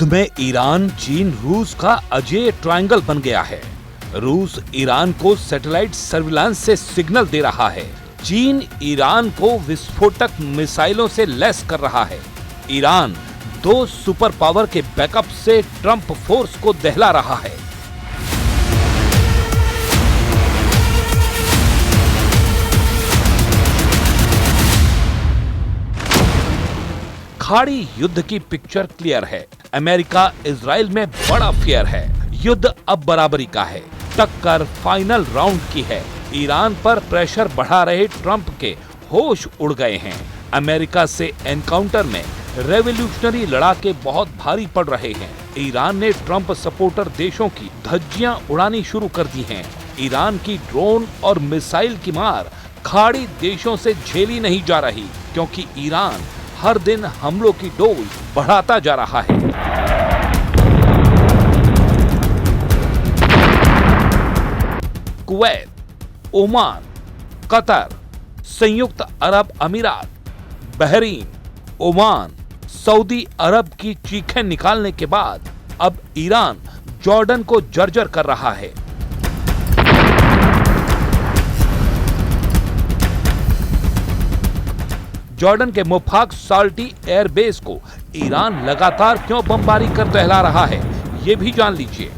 युद्ध में ईरान, चीन, रूस का अजेय ट्रायंगल बन गया है। रूस ईरान को सैटेलाइट सर्विलांस से सिग्नल दे रहा है। चीन ईरान को विस्फोटक मिसाइलों से लैस कर रहा है। ईरान दो सुपर पावर के बैकअप से ट्रंप फोर्स को दहला रहा है। खाड़ी युद्ध की पिक्चर क्लियर है। अमेरिका इजराइल में बड़ा फेयर है। युद्ध अब बराबरी का है। टक्कर फाइनल राउंड की है। ईरान पर प्रेशर बढ़ा रहे ट्रंप के होश उड़ गए हैं। अमेरिका से एनकाउंटर में रेवोल्यूशनरी लड़ाके बहुत भारी पड़ रहे हैं। ईरान ने ट्रंप सपोर्टर देशों की धज्जियां उड़ानी शुरू कर दी हैं। ईरान की ड्रोन और मिसाइल की मार खाड़ी देशों से झेली नहीं जा रही, क्योंकि ईरान हर दिन हमलों की डोज बढ़ाता जा रहा है। कुवैत, ओमान, कतर, संयुक्त अरब अमीरात, बहरीन, ओमान, सऊदी अरब की चीखें निकालने के बाद अब ईरान जॉर्डन को जर्जर कर रहा है। जॉर्डन के मुफाक साल्टी एयरबेस को ईरान लगातार क्यों बमबारी कर दहला रहा है, ये भी जान लीजिए।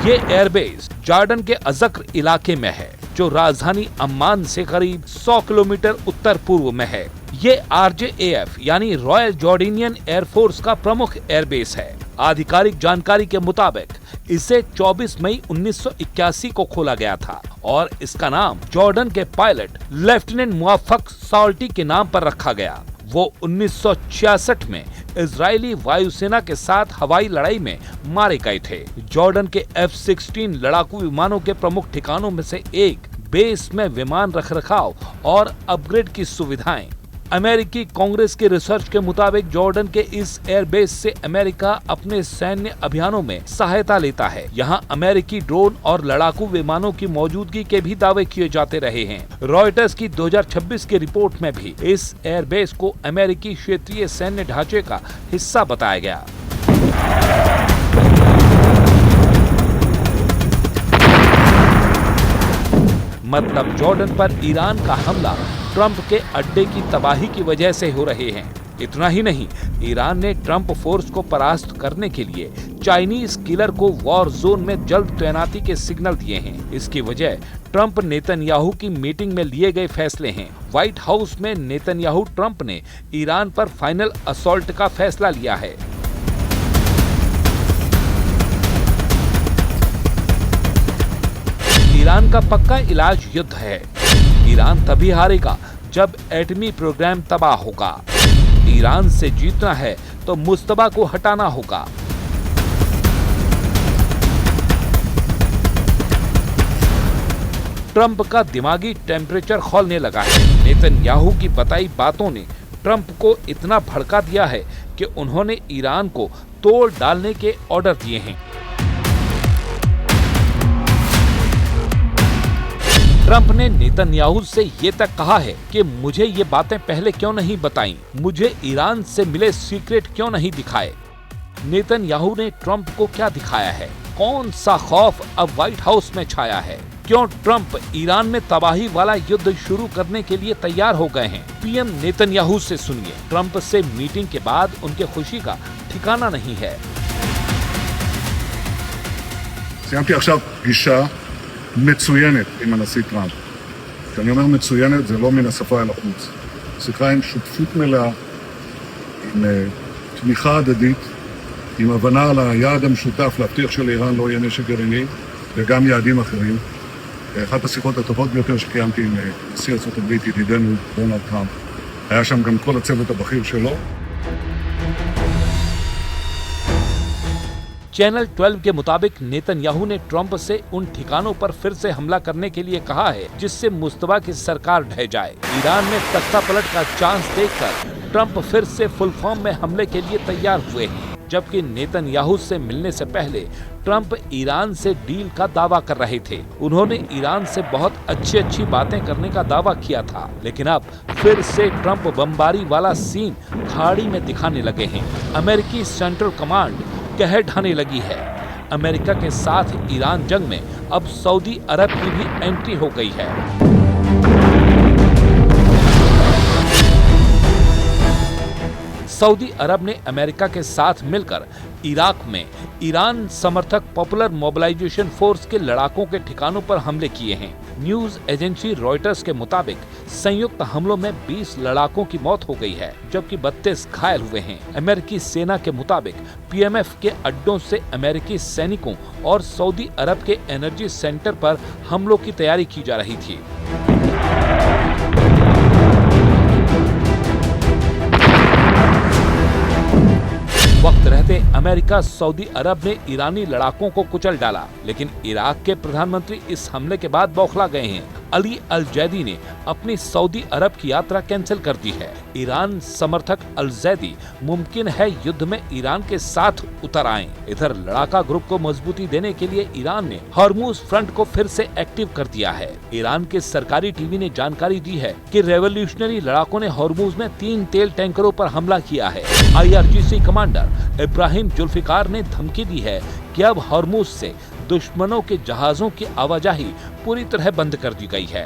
ये एयरबेस जॉर्डन के अजक्र इलाके में है, जो राजधानी अम्मान से करीब 100 किलोमीटर उत्तर पूर्व में है। ये RJAF यानी रॉयल जॉर्डेनियन एयरफोर्स का प्रमुख एयरबेस है। आधिकारिक जानकारी के मुताबिक इसे 24 मई 1981 को खोला गया था और इसका नाम जॉर्डन के पायलट लेफ्टिनेंट मुवफ्फक साल्टी के नाम पर रखा गया। वो 1966 में इजरायली वायुसेना के साथ हवाई लड़ाई में मारे गए थे। जॉर्डन के F-16 लड़ाकू विमानों के प्रमुख ठिकानों में से एक बेस में विमान रखरखाव और अपग्रेड की सुविधाएं। अमेरिकी कांग्रेस के रिसर्च के मुताबिक जॉर्डन के इस एयरबेस से अमेरिका अपने सैन्य अभियानों में सहायता लेता है। यहां अमेरिकी ड्रोन और लड़ाकू विमानों की मौजूदगी के भी दावे किए जाते रहे हैं। रॉयटर्स की 2026 की रिपोर्ट में भी इस एयरबेस को अमेरिकी क्षेत्रीय सैन्य ढांचे का हिस्सा बताया गया। मतलब जॉर्डन पर ईरान का हमला ट्रंप के अड्डे की तबाही की वजह से हो रहे हैं। इतना ही नहीं, ईरान ने ट्रंप फोर्स को परास्त करने के लिए चाइनीज किलर को वॉर जोन में जल्द तैनाती के सिग्नल दिए हैं। इसकी वजह ट्रंप नेतन्याहू की मीटिंग में लिए गए फैसले हैं। व्हाइट हाउस में नेतन्याहू ट्रंप ने ईरान पर फाइनल असॉल्ट का फैसला लिया है। ईरान का पक्का इलाज युद्ध है। ईरान तभी हारेगा जब एटमी प्रोग्राम तबाह होगा। ईरान से जीतना है तो मुस्तबा को हटाना होगा। ट्रंप का दिमागी टेम्परेचर खौलने लगा है। नेतन्याहू की बताई बातों ने ट्रंप को इतना भड़का दिया है कि उन्होंने ईरान को तोड़ डालने के ऑर्डर दिए हैं। ट्रंप ने नेतन्याहू से ये तक कहा है कि मुझे ये बातें पहले क्यों नहीं बताई, मुझे ईरान से मिले सीक्रेट क्यों नहीं दिखाए। नेतन्याहू ने ट्रंप को क्या दिखाया है? कौन सा खौफ अब व्हाइट हाउस में छाया है? क्यों ट्रंप ईरान में तबाही वाला युद्ध शुरू करने के लिए तैयार हो गए हैं? पीएम नेतन्याहू से सुनिए। ट्रंप से मीटिंग के बाद उनके खुशी का ठिकाना नहीं है। מצוינת עם הנשיא טראמפ. כשאני אומר מצוינת זה לא מן השפה אל החוץ. שיחה עם שותפות מלאה, עם תמיכה הדדית, עם הבנה על היעד המשותף להבטיח שלאיראן לא יהיה נשק גרעיני וגם יעדים אחרים. אחת השיחות הטובות ביותר שקיימתי עם נשיא ארצות הברית, ידידנו דונלד טראמפ. היה שם גם כל הצוות הבכיר שלו. चैनल 12 के मुताबिक नेतन्याहू ने ट्रंप से उन ठिकानों पर फिर से हमला करने के लिए कहा है जिससे मुस्तबा की सरकार ढह जाए। ईरान में तख्ता पलट का चांस देखकर ट्रंप फिर से फुल फॉर्म में हमले के लिए तैयार हुए हैं। जबकि नेतन्याहू से मिलने से पहले ट्रंप ईरान से डील का दावा कर रहे थे। उन्होंने ईरान से बहुत अच्छी बातें करने का दावा किया था, लेकिन अब फिर से ट्रंप बमबारी वाला सीन खाड़ी में दिखाने लगे हैं। अमेरिकी सेंट्रल कमांड कह ढाने लगी है। अमेरिका के साथ ईरान जंग में अब सऊदी अरब की भी एंट्री हो गई है। सऊदी अरब ने अमेरिका के साथ मिलकर इराक में ईरान समर्थक पॉपुलर मोबिलाइजेशन फोर्स के लड़ाकों के ठिकानों पर हमले किए हैं। न्यूज एजेंसी रॉयटर्स के मुताबिक संयुक्त हमलों में 20 लड़ाकों की मौत हो गई है, जबकि 32 घायल हुए हैं। अमेरिकी सेना के मुताबिक पीएमएफ के अड्डों से अमेरिकी सैनिकों और सऊदी अरब के एनर्जी सेंटर पर हमलों की तैयारी की जा रही थी। वक्त रहते अमेरिका सऊदी अरब ने ईरानी लड़ाकों को कुचल डाला, लेकिन इराक के प्रधानमंत्री इस हमले के बाद बौखला गए हैं। अली अल जैदी ने अपनी सऊदी अरब की यात्रा कैंसिल कर दी है। ईरान समर्थक अल जैदी मुमकिन है युद्ध में ईरान के साथ उतर आएं। इधर लड़ाका ग्रुप को मजबूती देने के लिए ईरान ने हॉर्मुज फ्रंट को फिर से एक्टिव कर दिया है। ईरान के सरकारी टीवी ने जानकारी दी है कि रेवोल्यूशनरी लड़ाकों ने हॉर्मुज में 3 तेल टैंकरों पर हमला किया है। IRGC कमांडर इब्राहिम जुल्फिकार ने धमकी दी है कि अब हॉर्मुज से दुश्मनों के जहाजों की आवाजाही पूरी तरह बंद कर दी गई है।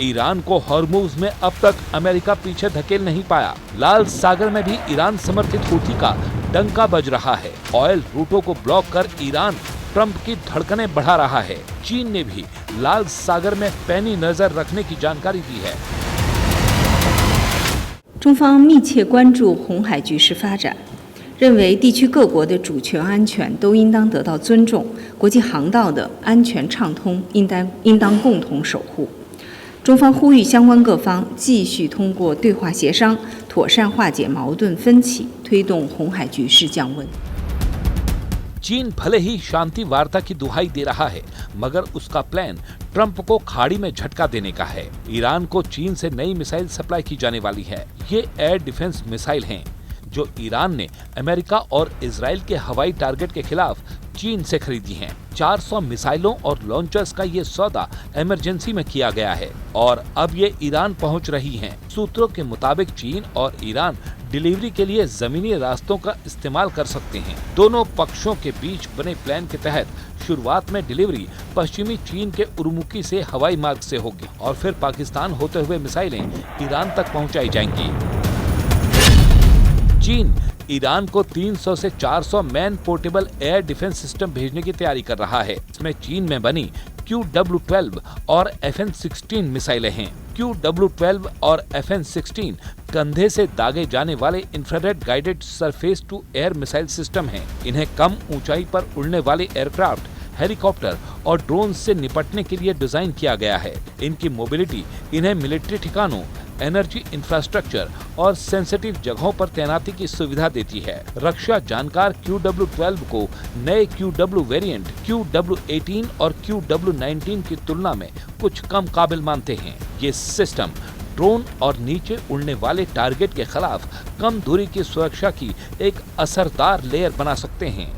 ईरान को हॉर्मुज में अब तक अमेरिका पीछे धकेल नहीं पाया। लाल सागर में भी ईरान समर्थित हूथी का डंका बज रहा है। ऑयल रूटों को ब्लॉक कर ईरान ट्रंप की धड़कनें बढ़ा रहा है। चीन ने भी लाल सागर में पैनी नजर रखने की जानकारी दी है। 中方密切关注红海局势发展，认为地区各国的主权安全都应当得到尊重，国际航道的安全畅通应当共同守护。中方呼吁相关各方继续通过对话协商，妥善化解矛盾分歧，推动红海局势降温。 चीन भले ही शांति वार्ता की दुहाई दे रहा है, मगर उसका प्लान ट्रंप को खाड़ी में झटका देने का है। ईरान को चीन से नई मिसाइल सप्लाई की जाने वाली है। ये एयर डिफेंस मिसाइल हैं, जो ईरान ने अमेरिका और इजराइल के हवाई टारगेट के खिलाफ चीन से खरीदी हैं। 400 मिसाइलों और लॉन्चर्स का ये सौदा इमरजेंसी में किया गया है और अब ये ईरान पहुंच रही हैं। सूत्रों के मुताबिक चीन और ईरान डिलीवरी के लिए जमीनी रास्तों का इस्तेमाल कर सकते हैं। दोनों पक्षों के बीच बने प्लान के तहत शुरुआत में डिलीवरी पश्चिमी चीन के उर्मुकी से हवाई मार्ग से होगी और फिर पाकिस्तान होते हुए मिसाइलें ईरान तक पहुंचाई जाएंगी। चीन ईरान को 300 से 400 man portable air defence system भेजने की तैयारी कर रहा है। इसमें चीन में बनी QW-12 और FN-16 मिसाइलें हैं। QW-12 और FN-16 कंधे से दागे जाने वाले infrared guided surface to air missile system हैं। इन्हें कम ऊंचाई पर उड़ने वाले एयरक्राफ्ट, हेलीकॉप्टर और ड्रोन से निपटने के लिए डिजाइन किया गया है। इनकी मोबिलिटी इन्हें मिलिट्री ठिकानों, एनर्जी इंफ्रास्ट्रक्चर और सेंसिटिव जगहों पर तैनाती की सुविधा देती है। रक्षा जानकार QW-12 को नए QW वेरिएंट QW-18 और QW-19 की तुलना में कुछ कम काबिल मानते हैं। ये सिस्टम ड्रोन और नीचे उड़ने वाले टारगेट के खिलाफ कम दूरी की सुरक्षा की एक असरदार लेयर बना सकते हैं।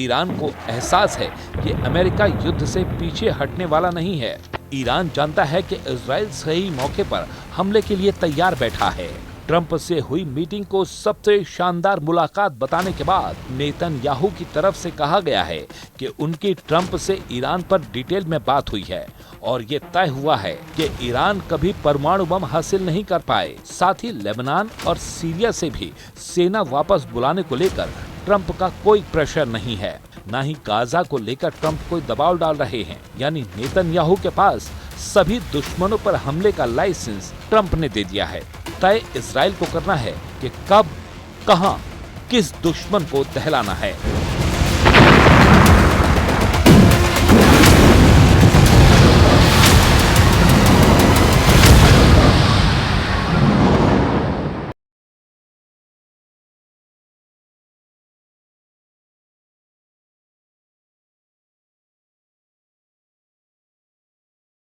ईरान को एहसास है कि अमेरिका युद्ध से पीछे हटने वाला नहीं है। ईरान जानता है कि इजराइल सही मौके पर हमले के लिए तैयार बैठा है। ट्रंप से हुई मीटिंग को सबसे शानदार मुलाकात बताने के बाद नेतन्याहू की तरफ से कहा गया है कि उनकी ट्रंप से ईरान पर डिटेल में बात हुई है और ये तय हुआ है कि ईरान कभी परमाणु बम हासिल नहीं कर पाए। साथ ही लेबनान और सीरिया से भी सेना वापस बुलाने को लेकर ट्रंप का कोई प्रेशर नहीं है। न ही गाजा को लेकर ट्रंप कोई दबाव डाल रहे हैं। यानी नेतन्याहू के पास सभी दुश्मनों पर हमले का लाइसेंस ट्रंप ने दे दिया है। तय इजराइल को करना है कि कब, कहां किस दुश्मन को दहलाना है।